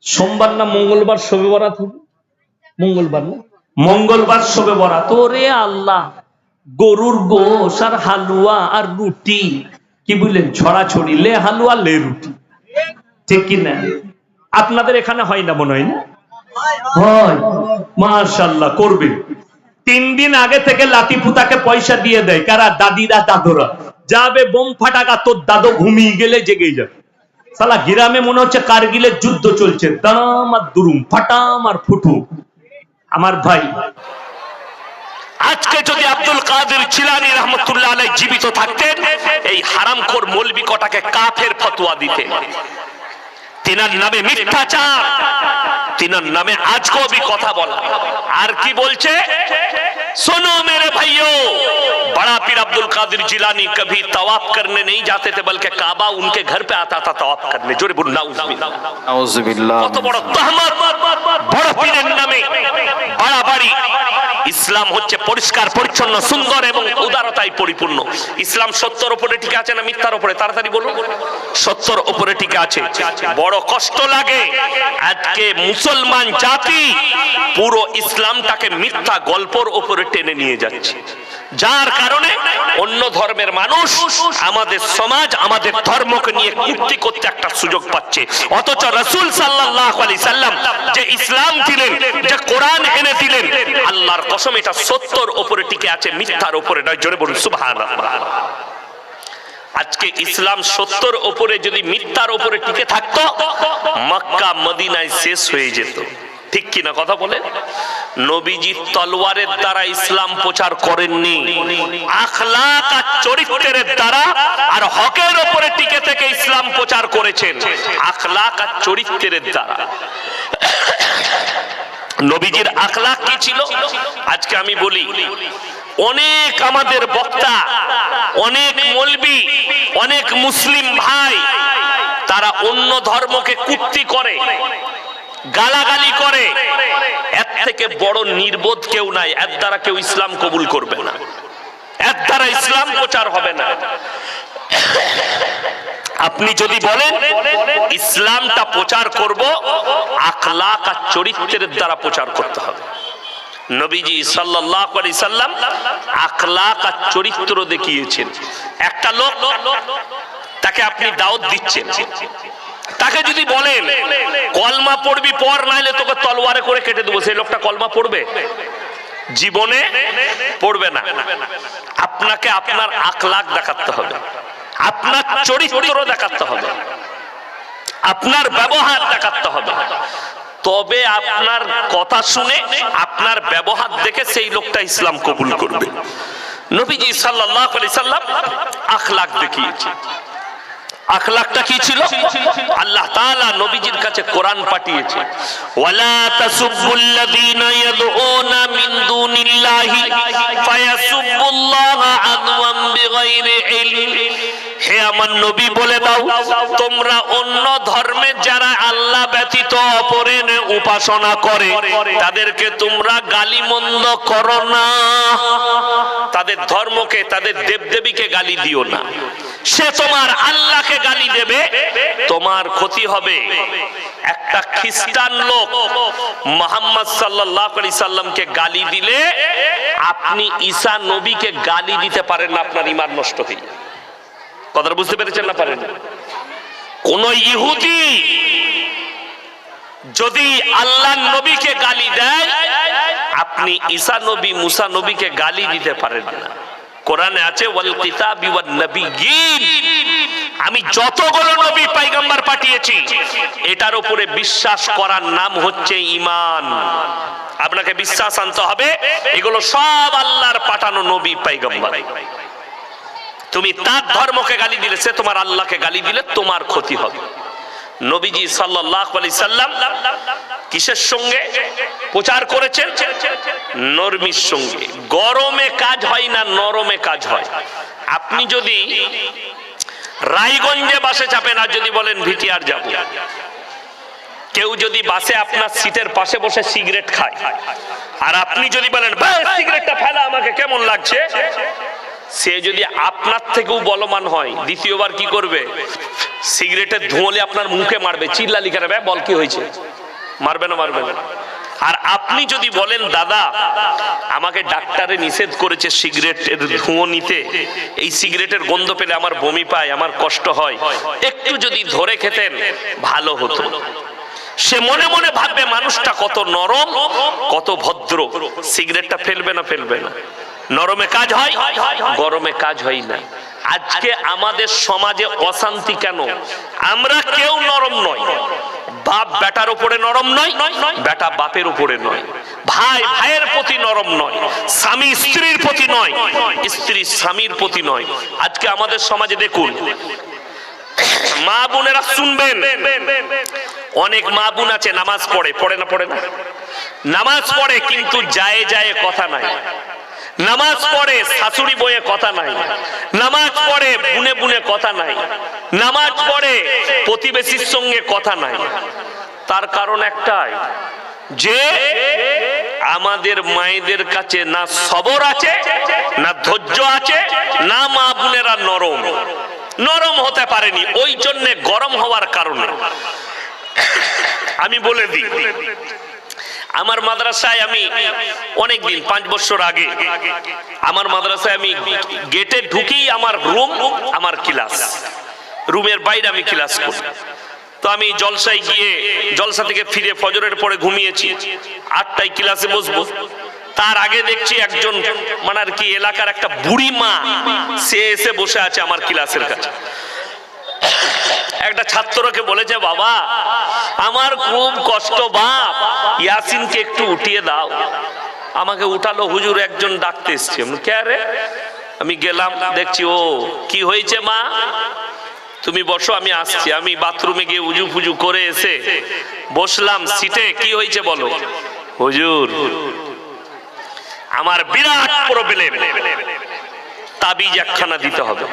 সোমবার না মঙ্গলবার শবে বরাত হবে? মঙ্গলবার না? মঙ্গলবার শবে বরাত। ওরে আল্লাহ, গরুর গোশ আর হালুয়া আর রুটি, কি বললেন, ছড়াছড়ি, লে হালুয়া লে রুটি, ঠিক কিনা? আপনাদের এখানে হয় না মনে হয়? না হয়? মাশাআল্লাহ, করবে। 3 দিন আগে থেকে লাঠি পুতাকে পয়সা দিয়ে দেয় কারা? দাদিরা দাদুরা। যাবে বোম ফাটাকা, তোর দাদু ঘুমিয়ে গেলে জেগে যাবে। সালা গ্রামে মনে হচ্ছে কারগিলের যুদ্ধ চলছে, দাম আর দুরুম, ফাটাম আর ফুটু। আমার ভাই, আজকে যদি আব্দুল কাদের জিলানী রহমতুল্লাহ আলাইহি জীবিত থাকতেন, এই হারামখোর মৌলবি কটাকে কাফের ফতোয়া দিতেন। তিনার নামে মিথ্যাচার, তিনার নামে আজগবি কথা বলা। আর কি বলছে? सुनो मेरे भाइयों, बड़ा पीर अब्दुल कादिर जिलानी कभी तवाफ करने नहीं जाते थे, बल्कि काबा उनके घर पे आता था तवाफ करने। जोरे बोल नाउजुबिल्लाह। কত বড় তহমত বড় পীরের নামে, বাড়াবাড়ি। ইসলাম হচ্ছে পরিষ্কার পরিচ্ছন্ন, সুন্দর এবং উদারতায় পরিপূর্ণ। ইসলাম সত্যের উপরে টিকে আছে না মিথ্যার উপরে? তাড়াতাড়ি বলুন। সত্যের উপরে টিকে আছে। বড় কষ্ট লাগে আজকে মুসলমান জাতি পুরো ইসলামটাকে মিথ্যা গল্পের উপরে টেনে নিয়ে যাচ্ছে, যার কারণে অন্য ধর্মের মানুষ আমাদের সমাজ, আমাদের ধর্মকে নিয়ে কূর্তি করতে একটা সুযোগ পাচ্ছে। অথচ রাসূল সাল্লাল্লাহু আলাইহি সাল্লাম যে ইসলাম দিলেন, যে কোরআন এনে দিলেন, আল্লাহর কসম এটা সত্যের উপরে টিকে আছে, মিথ্যার উপরে নয়। জোরে বলুন সুবহানাল্লাহ। আজকে ইসলাম সত্যের উপরে যদি মিথ্যার উপরে টিকে থাকতো, মক্কা মদিনায় শেষ হয়ে যেত। ঠিক কিনা কথা বলে? নবীজি তলোয়ারের দ্বারা ইসলাম প্রচার করেননি, আখলাক আর চরিত্রের দ্বারা আর হকের উপরে টিকে থেকে ইসলাম প্রচার করেছেন, আখলাক আর চরিত্রের দ্বারা। নবীজির আখলাক কি ছিল? আজকে আমি বলি, অনেক আমাদের বক্তা, অনেক মৌলবি, অনেক মুসলিম ভাই, তারা অন্য ধর্মকে কূর্তি করে, গালাগালি করে। এর থেকে বড় নির্বোধ কেউ নাই। এর দ্বারা কেউ ইসলাম কবুল করবে না, এর দ্বারা ইসলাম প্রচার হবে না। আপনি যদি বলেন ইসলামটা প্রচার করব, আখলাক আর চরিত্রের দ্বারা প্রচার করতে হবে। নবীজি সাল্লাল্লাহু আলাইহি সাল্লাম আখলাক আর চরিত্র দেখিয়েছেন। একটা লোক, তাকে আপনি দাওয়াত দিচ্ছেন, তাকে যদি বলেন কলমা পড়বি পর, নাইলে তোকে তলোয়ারে করে কেটে দেবো, সেই লোকটা কলমা পড়বে? জীবনে পড়বে না। আপনাকে আপনার আখলাক দেখাতে হবে, আপনার চরিত্র দেখাতে হবে, আপনার ব্যবহার দেখাতে হবে। তবে আপনার কথা শুনে, আপনার ব্যবহার দেখে সেই লোকটা ইসলাম কবুল করবে। নবীজি সাল্লাল্লাহু আলাইহি সাল্লাম আখলাক দেখিয়েছেন। আখলাকটা কি ছিল? আল্লাহ তাআলা নবীজির কাছে কোরআন পাঠিয়েছে, ওয়ালা তাসুবুল্লাযীনা ইয়াদউনা মিন দুনিল্লাহি ফায়াসুবুল্লাহা আদওয়াম বিগাইরি ইলম। হে আমার নবী, বলে দাও, তোমরা অন্য ধর্মের যারা আল্লাহ ব্যতীত অপরের উপাসনা করে, তাদেরকে তোমরা গালিমন্দ করো না। তাদের ধর্মকে, তাদের দেবদেবীকে গালি দিও না। সে তোমার আল্লাহকে গালি দেবে, তোমার ক্ষতি হবে। একটা খ্রিস্টান লোক মুহাম্মদ সাল্লাল্লাহু আলাইহি সাল্লামকে গালি দিলে, আপনি ঈসা নবীকে গালি দিতে পারেন না, আপনার ঈমান নষ্ট হয়ে যাবে। কথা বুঝতে পেরেছেন না? পারেন? কোন ইহুদি যদি আল্লাহ নবীকে গালি দেয়, আপনি ঈসা নবী, মুসা নবীকে গালি দিতে পারেন না। কোরআনে আছে ওয়াল কিতাবি ওয়ান নবিয়্যিন, আমি যতগুলো নবী পয়গম্বর পাঠিয়েছি, এটার উপরে বিশ্বাস করার নাম হচ্ছে ঈমান। আপনাকে বিশ্বাস আনতে হবে এগুলো সব আল্লাহর পাঠানো নবী পয়গম্বর। তুমি তার ধর্মকে গালি দিলে, সে তোমার আল্লাহকে গালি দিলে তোমার ক্ষতি হবে। নবীজি সাল্লাল্লাহু আলাইহি সাল্লাম কিসের সঙ্গে প্রচার করেছেন? নরমির সঙ্গে। গরমে কাজ হয় না, নরমে কাজ হয়। আপনি যদি রায়গঞ্জে বাসে চাপেন আর যদি বলেন ভিটিআর যাব, কেউ যদি বাসে আপনার সিটের পাশে বসে সিগারেট খায়, আর আপনি যদি বলেন ভাই সিগারেটটা ফেলা, আমাকে কেমন লাগছে, সে যদি আপনার থেকেও বলবান হয়, দ্বিতীয়বার কি করবে? সিগারেটের ধোঁয়ালে আপনার মুখে মারবে, চিল্লালি করবে, বল কি হয়েছে? মারবে না? মারবে না। আর আপনি যদি বলেন দাদা আমাকে ডাক্তারে নিষেধ করেছে সিগারেটের ধোঁয়া নিতে, এই সিগারেটের গন্ধ পেলে আমার বমি পায়, আমার কষ্ট হয়, একটু যদি ধরে খেতেন ভালো হতো। সে মনে মনে ভাববে মানুষটা কত নরম, কত ভদ্র, সিগারেটটা ফেলবে না? ফেলবে না। নরমে কাজ হয়, গরমে কাজ হয় না। আজকে আমাদের সমাজে অশান্তি কেন? আমরা কেউ নরম নয়। বাপ বেটার উপরে নরম নয়, বেটা বাপের উপরে নয়, ভাই ভাইয়ের প্রতি নরম নয়, স্বামী স্ত্রীর প্রতি নয়, স্ত্রী স্বামীর প্রতি নয়। আজকে আমাদের সমাজে দেখুন, মা বোনেরা শুনবেন, অনেক মা বোন আছে নামাজ পড়ে, পড়ে না? পড়ে না? নামাজ পড়ে কিন্তু যায় যায় কথা নাই। নামাজ পড়ে শাশুড়ি বয়ে কথা নাই। নামাজ পড়ে বুনে বুনে কথা নাই। নামাজ পড়ে প্রতিবেশীর সঙ্গে কথা নাই। তার কারণ একটাই, যে আমাদের মায়েদের কাছে না সবর আছে, না ধৈর্য আছে, না মা বোনেরা নরম নরম হতে পারেনি। ওই জন্য গরম হওয়ার কারণে আমি বলে দিই, আমার মাদ্রাসায় আমি অনেকদিন 5 বছর আগে আমার মাদ্রাসায় আমি গেটে ঢুকেই আমার রুম, আমার ক্লাস, রুমের বাইরে আমি ক্লাস করি। তো আমি জলসায় গিয়ে জলসা থেকে ফিরে ফজরের পরে ঘুমিয়েছি, 8টায় ক্লাসে বসবো। তার আগে দেখছি একজন মানে আর কি এলাকার একটা বুড়ি মা, সে এসে বসে আছে আমার ক্লাসের কাছে। একটা ছাত্রকে বলেছে, বাবা আমার খুব কষ্ট বাপ, ইয়াসিনকে একটু উঠিয়ে দাও। আমাকে উঠালো, হুজুর একজন ডাকতে এসছে। কে রে? আমি গেলাম, দেখছি ও কি হয়েছে মা, তুমি বসো আমি আসছি। আমি বাথরুমে গিয়ে উজু ফুজু করে এসে বসলাম সিটে। কি হয়েছে বলো? হুজুর আমার বিরাট প্রবলেম, তাবিজ একখানা দিতে হবে।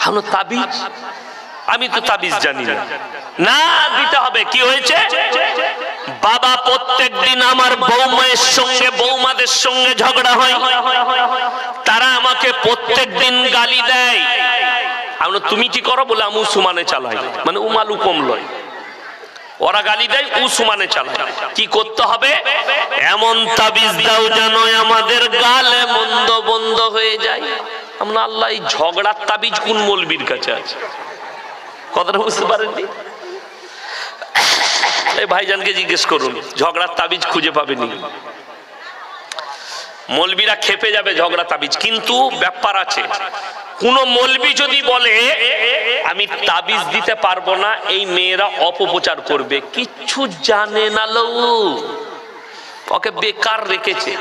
আমি তাবিজ? আমি তো তাবিজ জানি না। না, দিতে হবে। কি হয়েছে? বাবা প্রত্যেক দিন আমার বৌমায়ের সঙ্গে বৌমাদের সঙ্গে ঝগড়া হয়, তারা আমাকে প্রত্যেক দিন গালি দেয়। আমি তুমি কি করো? বলে আমি সুমানে চালাই, মানে উমালু কম লয়। ওরা গালি দেয়, ও সুমানে চালায়। কি করতে হবে? এমন তাবিজ দাও যেন আমাদের গালে মন্দ বন্ধ হয়ে যায়। আমরা আল্লাহ, এই ঝগড়ার তাবিজ কোন মৌলবীর কাছে আছে? কথাটা বুঝতে পারেননি? এই ভাইজানকে জিজ্ঞেস করুন, ঝগড়ার তাবিজ খুঁজে পাবেনি। মৌলবীরা খেপে যাবে ঝগড়া তাবিজ। কিন্তু ব্যাপার আছে, কোন মৌলবী যদি বলে আমি তাবিজ দিতে পারবো না, এই মেয়েরা অপপ্রচার করবে, কিচ্ছু জানে না লো, ওকে বেকার রেখেছে।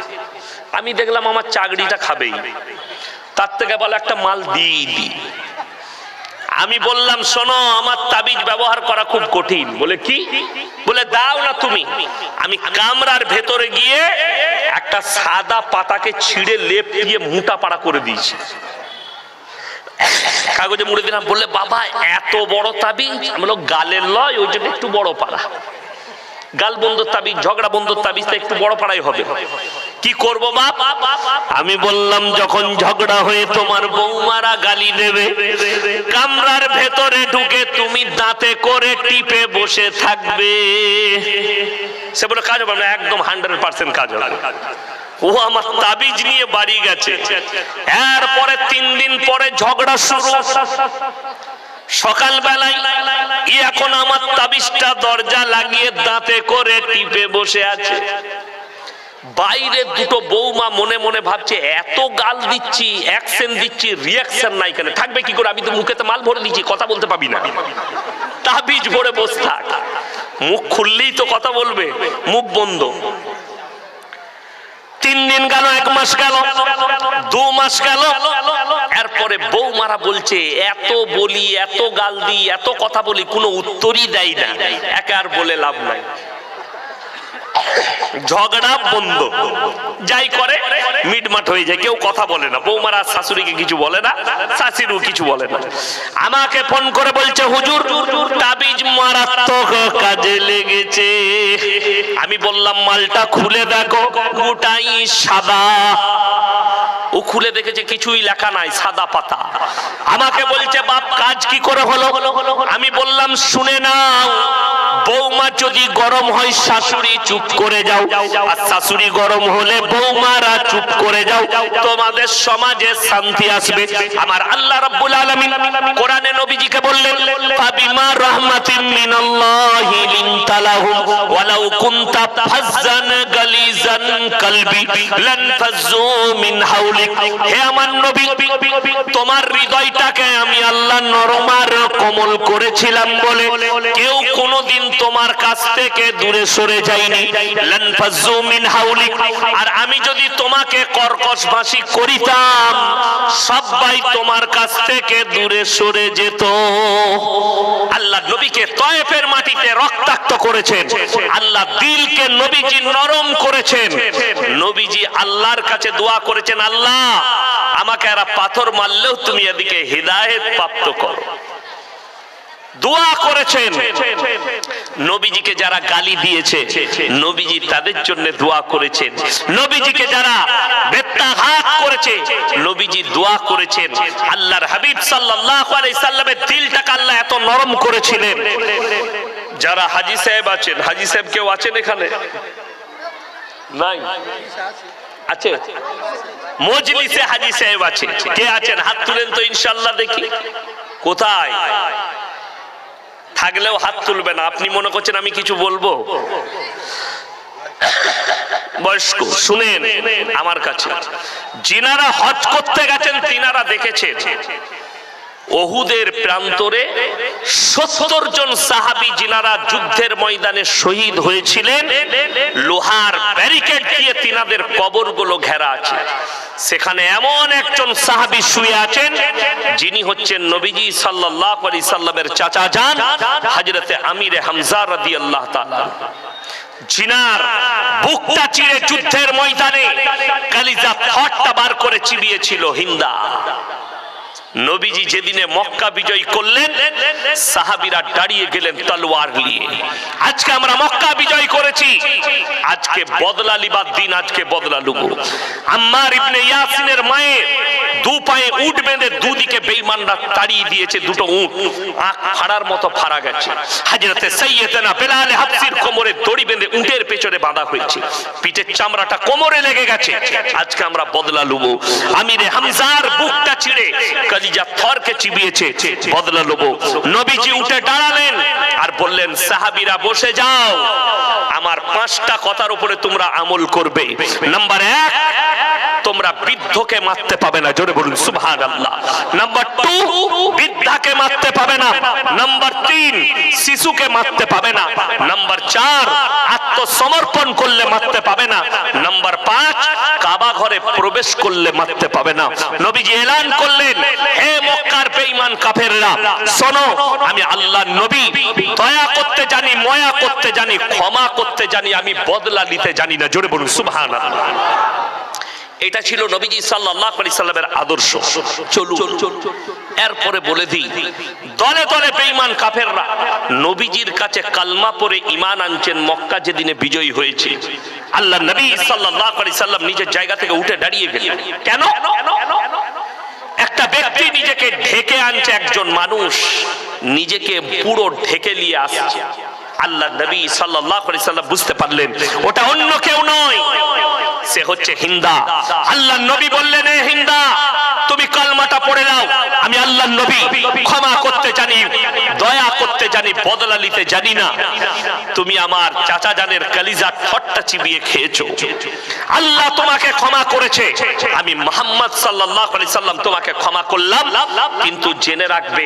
আমি দেখলাম আমার চাকরিটা খাবেই, তার থেকে বলে একটা মাল দিয়ে দি। আমি বললাম শোনো, আমার তাবিজ ব্যবহার করা খুব কঠিন। বলে কি? বলে দাও না তুমি। আমি কামরার ভেতরে গিয়ে একটা সাদা পাতাকে ছিঁড়ে লেপ দিয়ে মোটা পাড়া করে দিয়েছি, কাগজে মুড়ে দিলাম। বললে বাবা এত বড় তাবিজ? আমি বললাম গালের লয়, ওই জন্য একটু বড় পাড়া। গাল বন্ধুর তাবিজ, ঝগড়া বন্ধুর তাবিজটা একটু বড় পাড়াই হবে। কি করব বাপ? আমি বললাম যখন ঝগড়া হয়ে তোমার বৌমারা গালি দেবে, কামরার ভেতরে ঢুকে তুমি দাঁতে করে টিপে বসে থাকবে। সে বলে কাজ হবে না। একদম 100% কাজ হবে। ও আমার তাবিজ নিয়ে বাড়ি গেছে। এরপরে 3 দিন পরে ঝগড়া শুরু। সকালবেলায় এখন আমার তাবিজটা দরজা লাগিয়ে দাঁতে করে টিপে বসে আছে। বাইরে দুটো বৌমা মনে মনে ভাবছে এত গাল দিচ্ছি, অ্যাকশন দিচ্ছি, রিয়াকশন নাই কেন? থাকবে কি করে? আমি তো মুখেতে মাল ভরে দিচ্ছি, কথা বলতে পাবি না। তাবিজ ভরে বসে থাক, মুখ খুললেই তো কথা বলবে, মুখ বন্ধ। 3 দিন গেল, 1 মাস গেল, 2 মাস গেল। এরপরে বৌমারা বলছে এত বলি, এত গাল দিই, এত কথা বলি, কোনো উত্তরই দেয় না। একে আর বলে লাভ নাই, ঝগড়া বন্ধ। যাই করে মিটমাট হয়ে যায়, কেউ কথা বলে না। বৌমারা শাশুড়িকে কিছু বলে না, শাশুড়িও কিছু বলে না। আমাকে ফোন করে বলছে হুজুর তাবিজ মারাত্মক কাজে লেগেছে। আমি বললাম মালটা খুলে দেখো, গোটাই সাদা। ও ও খুলে দেখেছে কিছুই লেখা নাই, সাদা পাতা। আমাকে বলছে বাপ কাজ কি করে হলো? আমি বললাম শুনে নাও, বৌমা যদি গরম হয় শাশুড়ি চুপ করে যাও, আর শাশুড়ি গরম হলে বৌমারা চুপ করে যাও, তোমাদের সমাজে শান্তি আসবে। আমার আল্লাহ রাব্বুল আলামিন কোরআনে নবীজিকে বললেন, ফাবিমা রাহমাতিন মিনাল্লাহি লিনতা লাহুম ওয়ালাউ কুনতা ফাজ্জান গালিজান কলবি লান ফাজ্জু মিন হাওলিক। হে আমার নবী, তোমার হৃদয়টাকে আমি আল্লাহ নরম আর কোমল করেছিলাম বলে কেউ কোনোদিন তোমার কাছ থেকে দূরে সরে যায়নি। লান ফাজ্জু মিন হাওলিক। আর আমি যদি তোমাকে কর্কশ ভাষী করিতাম, সবাই তোমার কাছ থেকে দূরে সরে যেত। আল্লাহ নবীকে তয়েফের মাটিতে রক্তাক্ত করেছেন, আল্লাহ দিলকে নবীজি নরম করেছেন। নবীজি আল্লাহর কাছে দোয়া করেছেন, আল্লাহ আমাকে এরা পাথর মারলেও তুমি এদিকে হিদায়েত প্রাপ্ত করো। দোয়া করেছেন। নবীজিকে যারা গালি দিয়েছে, নবীজি তাদের জন্য দোয়া করেছেন। নবীজিকে যারা বেত্তাঘাত করেছে, নবীজি দোয়া করেছেন। আল্লাহর হাবিব সাল্লাল্লাহু আলাইহি সাল্লামের দিলটাকে আল্লাহ এত নরম করেছিলেন। যারা হাজী সাহেব আছেন, হাজী সাহেব কেউ আছেন এখানে? নাই? আছে? মজলিসে হাজী সাহেব আছে? কে আছেন? হাত তুলেন তো ইনশাআল্লাহ দেখি। কোথায়? থাকলেও হাত তুলবে না। আপনি মনে করছেন আমি কিছু বলবো? বয়স্ক শুনেন আমার কাছে, যিনারা হজ করতে গেছেন তিনারা দেখেছেন ওহুদের প্রান্তরে ৭০ জন সাহাবী যিনারা যুদ্ধের ময়দানে শহীদ হয়েছিলেন, লোহার ব্যারিকেড দিয়ে তিনাদের কবরগুলো ঘেরা আছে। সেখানে এমন একজন সাহাবী শুয়ে আছেন যিনি হচ্ছেন নবীজি সাল্লাল্লাহু আলাইহি সাল্লামের চাচা যান হযরতে আমিরে হামজা রাদিয়াল্লাহু তাআলা, জিনার বুকটা চিরে যুদ্ধের ময়দানে কালিজা থরটা বার করে চিবিয়েছিল হিন্দা। নবীজি যেদিনে মক্কা বিজয় করলেন, সাহাবীরা দাঁড়িয়ে গেলেন তলোয়ার নিয়ে। আজকে আমরা মক্কা বিজয় করেছি, আজকে বদলা লিবার দিন, আজকে বদলা লুব। আম্মার ইবনে ইয়াসিনের মায়ের দু পায়ে উট বেঁধে দুদিকে বেঈমানরা তাড়িয়ে দিয়েছে, দুটো উট আখ ফাড়ার মতো ফাড়া গেছে। হযরতে সাইয়েদনা বেলাল হাবশির কোমরে দড়ি বেঁধে উটের পেছনে বাঁধা হয়েছে, পিঠের চামড়াটা কোমরে লেগে গেছে। আজকে আমরা বদলা লুব। আমিরে হামজার বুকটা ছিঁড়ে কালিজা থরকে চিবিয়েছে, বদলা লুব। নবীজি উঠে দাঁড়ালেন আর বললেন, সাহাবীরা বসে যাও, আমার 5টা কথার উপরে তোমরা আমল করবে। নাম্বার 1, তোমরা বৃদ্ধকে মারতে পাবে না, জোরে বলুন সুবহানাল্লাহ। নাম্বার 2, বৃদ্ধাকে মারতে পাবে না। নাম্বার 3, শিশুকে মারতে পাবে না। নাম্বার 4, আত্মসমর্পণ করলে মারতে পাবে না। নাম্বার 5, কাবা ঘরে প্রবেশ করলে মারতে পাবে না। নবীজি এলান করলেন, হে মক্কার বেঈমান কাফেররা, শোনো, আমি আল্লাহর নবী, দয়া করতে জানি, মায়া করতে জানি, ক্ষমা করতে জানি, আমি বদলা নিতে জানি না। জোরে বলুন সুবহানাল্লাহ। এটা ছিল নবীজি সাল্লাল্লাহু আলাইহি সাল্লামের আদর্শ। চলুন এরপরে বলে দিই, দলে দলে বেঈমান কাফেররা নবীজির কাছে কালমা পড়ে ঈমান আনছেন মক্কা যেদিনে বিজয়ী হয়েছে। আল্লাহর নবী সাল্লাল্লাহু আলাইহি সাল্লাম নিজের জায়গা থেকে উঠে দাঁড়িয়ে গেলেন। কেন? একটা ব্যক্তি নিজেকে ঢেকে আনছে, একজন মানুষ নিজেকে পুরো ঢেকে নিয়ে আসছে। আল্লাহর নবী সাল্লাল্লাহু আলাইহি সাল্লাম বুঝতে পারলেন ওটা অন্য কেউ নয়, সে হচ্ছে হিন্দা। আল্লাহর নবী বললেন, এ হিন্দা, তুমি কালমাটা পড়ে নাও, আমি আল্লাহর নবী, ক্ষমা করতে জানি, দয়া করতে জানি, বদলা নিতে জানি না। তুমি আমার চাচা জানের কালিজা ঠট্টা চিবিয়ে খেয়েছো, আল্লাহ তোমাকে ক্ষমা করেছে, আমি মুহাম্মদ সাল্লাল্লাহু আলাইহি সাল্লাম তোমাকে ক্ষমা করলাম। কিন্তু জেনে রাখবে,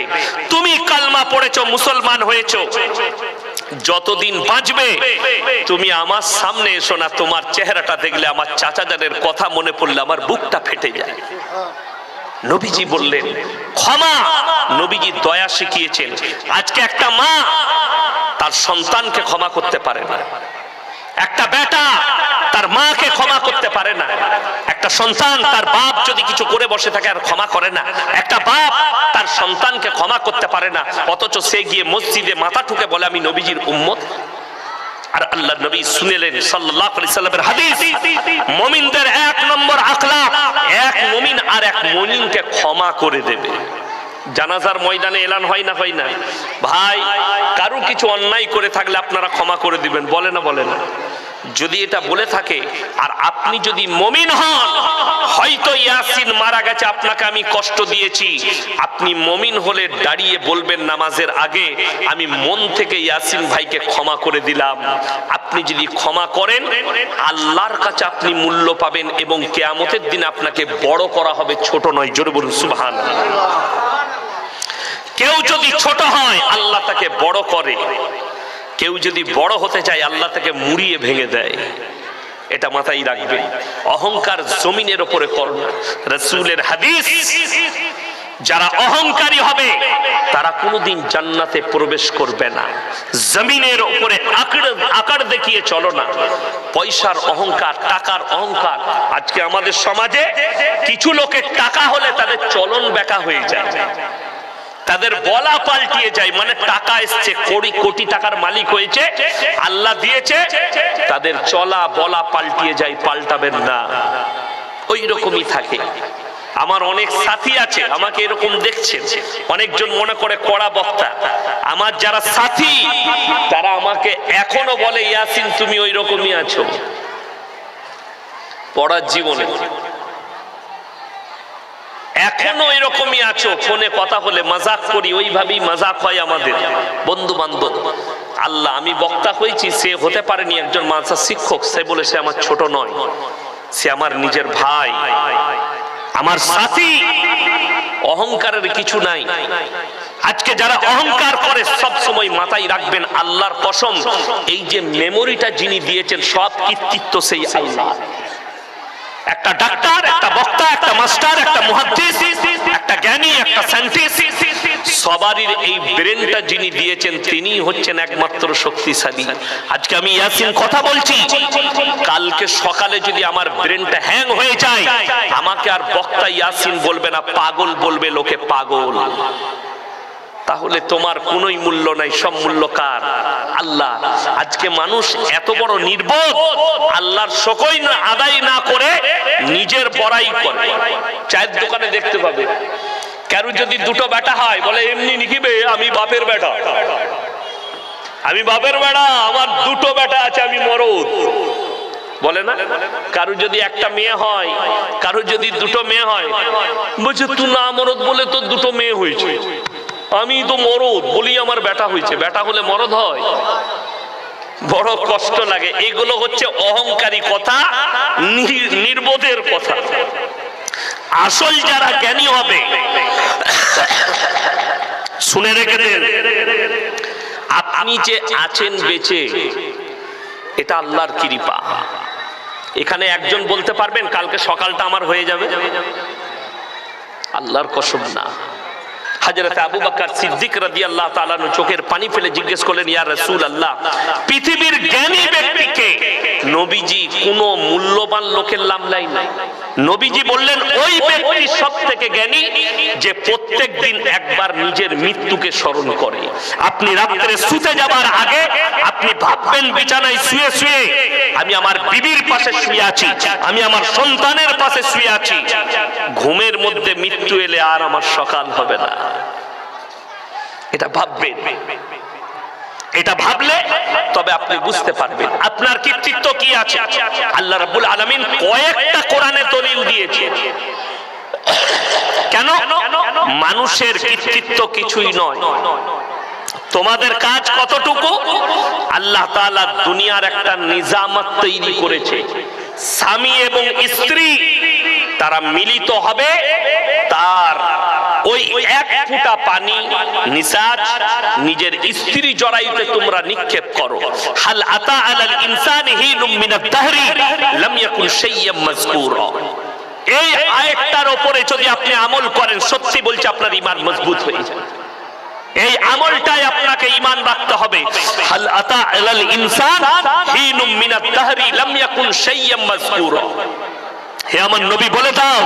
তুমি কালমা পড়েছো, মুসলমান হয়েছো, যতদিন বাঁচবে তুমি আমার সামনে এসো না, তোমার চেহারাটা দেখলে, আমার চাচা জানের কথা মনে পড়লে আমার বুকটা ফেটে যায়। নবীজি বললেন ক্ষমা। নবীজি দয়া শিখিয়েছেন। আজকে একটা মা তার সন্তানকে ক্ষমা করতে পারে না, একটা বেটা তার মাকে ক্ষমা করতে পারে না, একটা সন্তান তার বাপ যদি কিছু করে বসে থাকে আর ক্ষমা করে না, একটা বাপ তার সন্তানকে ক্ষমা করতে পারে না, অথচ সে গিয়ে মসজিদে মাথা ঠুকে বলে আমি নবীজির উম্মত। আর আল্লাহ নবী শুনেলেন সাল্লাল্লাহু আলাইহি সাল্লামের হাদিস, মুমিনদের এক নম্বর আখলাক, এক মুমিন আর এক মুমিনকে ক্ষমা করে দেবে। জানাজার ময়দানে এলান হয় না, হয় না? ভাই, কারো কিছু অন্যায় করে থাকলে আপনারা ক্ষমা করে দিবেন, বলে না? বলে না? যদি এটা বলে থাকে আর আপনি যদি মুমিন হন, হয়তো ইয়াসিন মারা গেছে, আপনাকে আমি কষ্ট দিয়েছি, আপনি মুমিন হলে দাঁড়িয়ে বলবেন নামাজের আগে, আমি মন থেকে ইয়াসিন ভাইকে ক্ষমা করে দিলাম। আপনি যদি ক্ষমা করেন, আল্লাহর কাছে আপনি মূল্য পাবেন এবং কিয়ামতের দিন আপনাকে বড় করা হবে, ছোট নয়। জোরে বলুন সুবহানাল্লাহ। কেউ যদি ছোট হয়, আল্লাহ তাকে বড় করে। কেউ যদি বড় হতে চায়, আল্লাহ তাকে মুড়িয়ে ভেঙে দেয়। এটা মাথায় রাখবেন। অহংকার জমিনের উপরে করোনা। রাসূলের হাদিস, যারা অহংকারী হবে তারা কোনোদিন জান্নাতে প্রবেশ করবে না। জমিনের উপরে আকার দেখিয়ে চলো না। পয়সার অহংকার, টাকার অহংকার। আজকে আমাদের সমাজে কিছু লোকের টাকা হলে তাদের চলন বেঁকা হয়ে যায়, তাদের বলা পাল্টিয়ে যায়। মানে টাকা এসছে, কোটি কোটি টাকার মালিক হয়েছে, আল্লাহ দিয়েছে, তাদের চলা বলা পাল্টিয়ে যায়। পাল্টাবেন না, ওই রকমই থাকে। আমার অনেক সাথী আছে, আমাকে এরকম দেখছেন, অনেকজন মনে করে কড়া বক্তা। আমার যারা সাথী তারা আমাকে এখনো বলে, ইয়াসিন তুমি ওই রকমই আছো। পড়ার জীবনে এখনো এরকমই আছো। ফোনে কথা হলে মাজাক করি, ওইভাবেই মাজাক হয় আমাদের বন্ধু বান্ধব। আল্লাহ, আমি বক্তা হয়েছি, সে হতে পারেনি একজন মাদ্রাসা শিক্ষক, সে বলে সে আমার ছোট নয়, সে আমার নিজের ভাই, আমার সাথী। অহংকারের কিছু নাই। আজকে যারা অহংকার করে, সব সময় মাথায় রাখবেন, আল্লাহর কসম, এই যে মেমোরিটা যিনি দিয়েছেন, সব কৃতিত্ব সেই আল্লাহ। একটা ডাক্তার, একটা বক্তা, একটা মাস্টার, একটা মুহাদ্দিস, একটা জ্ঞানী, একটা সায়েন্টিস্ট, সবারই এই ব্রেনটা যিনি দিয়েছেন তিনি হচ্ছেন একমাত্র শক্তিশালী। আজকে আমি ইয়াসিন কথা বলছি, কালকে সকালে যদি আমার ব্রেনটা হ্যাং হয়ে যায়, আমাকে আর বক্তা ইয়াসিন বলবে না, পাগল বলবে লোকে, পাগল। তাহলে তোমার কোনোই মূল্য নাই, সব মূল্য কার? আল্লাহ। আজকে মানুষ এত বড় নির্বোধ, আল্লাহর শকর আদায় না করে নিজের বড়াই করে। চায়ের দোকানে দেখতে পাবে, কারো যদি দুটো বেটা হয়, বলে এমনি নিকিবে, আমি বাপের বেটা, আমি বাপের বেটা, আমার দুটো বেটা আছে, আমি মরদ, বলে না? কারো যদি একটা মেয়ে হয়, কারো যদি দুটো মেয়ে হয়, বলছে তুই না মরদ বলে তোর দুটো মেয়ে হয়েছে, আমি তো মরদ বলি আমার বেটা হয়েছে। বেটা হলে মরদ হয়? বড় কষ্ট লাগে। এগুলো হচ্ছে অহংকারী কথা, নির্বোধের কথা। আসল যারা জ্ঞানী হবে, শুনে রেখে দেন, আপনি যে আছেন বেঁচে, এটা আল্লাহর কৃপা। এখানে একজন বলতে পারবেন কালকে সকালটা আমার হয়ে যাবে? আল্লাহর কসম না। হযরত আবু বকর সিদ্দিক রাদিয়াল্লাহু তাআলা চোখের পানি ফেলে জিজ্ঞেস করলেন, ইয়া রাসূলুল্লাহ, পৃথিবীর জ্ঞানী ব্যক্তিকে নবীজি কোন মূল্যবান লোকের নাম নাই? নবীজি বললেন, ওই ব্যক্তি সবথেকে জ্ঞানী যে প্রত্যেকদিন একবার নিজের মৃত্যুকে স্মরণ করে। আপনি রাত্রে শুতে যাবার আগে আপনি ভাববেন, বিছানায় শুয়ে শুয়ে আমি আমার বিবির পাশে শুয়ে আছি, আমি আমার সন্তানের পাশে শুয়ে আছি, ঘুমের মধ্যে মৃত্যু এলে আর আমার সকাল হবে না। এটা ভাববেন। এটা ভাবলে তবে আপনি বুঝতে পারবেন আপনার কৃতিত্ব কি আছে। আল্লাহ রাব্বুল আলামিন কয়েকটা কোরআনে দলিল দিয়েছে। কেন? মানুষের কৃতিত্ব কিছুই নয়। তোমাদের কাজ কতটুকু? আল্লাহ তাআলা দুনিয়ার একটা নিজামত তৈরি করেছে। স্বামী এবং স্ত্রী তারা মিলিত হবে, তার ওই এক ফোঁটা পানি নিসাজ নিজের স্ত্রী জরায়ুতে তোমরা নিক্ষেপ করো। হাল আতা আলাল ইনসানি হিনুম মিনাদ দাহরি লাম ইয়াকুন শাইয়্যাম মাযকুরা। এই আয়াতটার উপরে যদি আপনি আমল করেন, সত্যি বলছি আপনার ঈমান মজবুত হয়ে যাবে। এই আমলটাই আপনাকে ঈমান রাখতে হবে। হাল আতা আলাল ইনসান হিনুম মিনাদ দাহরি লাম ইয়াকুন শাইয়্যাম মাযকুরা। হে আমার নবী বলে দাও,